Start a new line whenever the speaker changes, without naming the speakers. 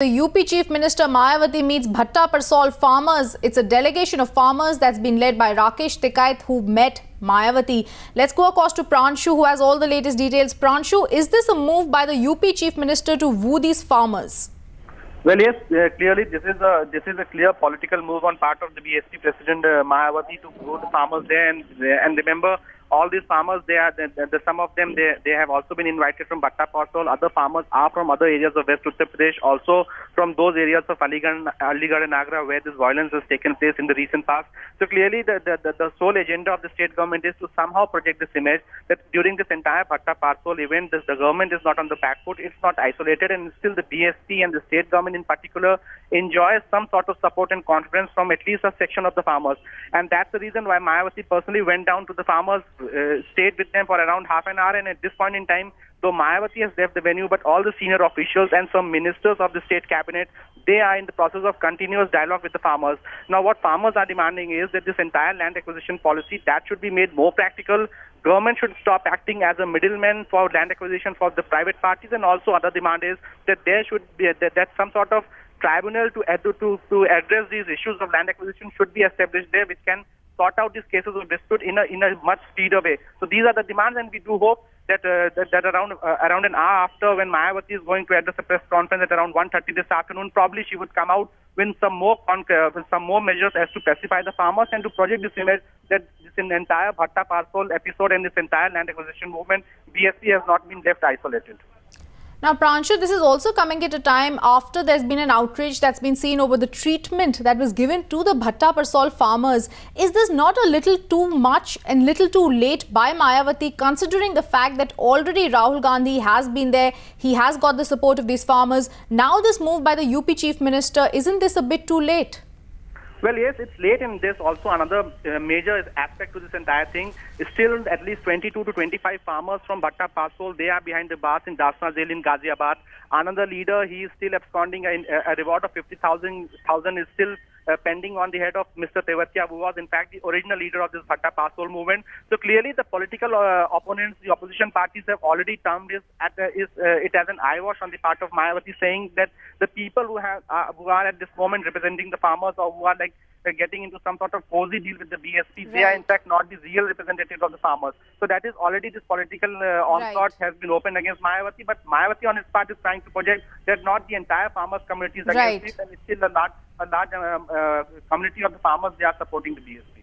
The UP Chief Minister Mayawati meets Bhatta Parsol farmers. It's a delegation of farmers that's been led by Rakesh Tikait, who met Mayawati. Let's go across to Pranshu, who has all the latest details. Pranshu, is this a move by the UP Chief Minister to woo these farmers?
Well, yes, clearly this is a clear political move on part of the BSP President Mayawati to go to farmers there, and remember, all these farmers, some of them they have also been invited from Bhatta Parsol. Other farmers are from other areas of West Uttar Pradesh, also from those areas of Aligarh and Agra where this violence has taken place in the recent past. So clearly, the sole agenda of the state government is to somehow project this image that during this entire Bhatta Parsol event, the government is not on the back foot, it's not isolated, and still the BSP and the state government in particular enjoys some sort of support and confidence from at least a section of the farmers. And that's the reason why Mayawati personally went down to the farmers, stayed with them for around half an hour, and at this point in time, though Mayawati has left the venue, but all the senior officials and some ministers of the state cabinet, they are in the process of continuous dialogue with the farmers. Now, what farmers are demanding is that this entire land acquisition policy, that should be made more practical. Government should stop acting as a middleman for land acquisition for the private parties, and also other demand is that there should be that some sort of tribunal to address these issues of land acquisition should be established there, which can sort out these cases of dispute in a much speedier way. So these are the demands, and we do hope that around an hour after, when Mayawati is going to address a press conference at around 1:30 this afternoon, probably she would come out with some more measures as to pacify the farmers and to project this image that this entire Bhatta Parsol episode and this entire land acquisition movement, BSP has not been left isolated.
Now, Pranshu, this is also coming at a time after there's been an outrage that's been seen over the treatment that was given to the Bhatta Parsol farmers. Is this not a little too much and little too late by Mayawati, considering the fact that already Rahul Gandhi has been there, he has got the support of these farmers? Now this move by the UP Chief Minister, isn't this a bit too late?
Well, yes, it's late, and there's also another major aspect to this entire thing. Still, at least 22 to 25 farmers from Bhatta Parsol, they are behind the bars in Dasna Jail in Ghaziabad. Another leader, he is still absconding. A reward of 50,000 is still pending on the head of Mr. Tewatia, who was in fact the original leader of this Bhatta Parsol movement. So clearly, the political opponents, the opposition parties, have already termed it as an eyewash on the part of Mayawati, saying that the people who are at this moment representing the farmers, or who are like getting into some sort of cozy deal with the BSP, right, they are in fact not the real representatives of the farmers. So that is already this political onslaught has been opened against Mayawati, but Mayawati on his part is trying to project that not the entire farmers community is against it, and it's still a large community of the farmers, they are supporting the BSP.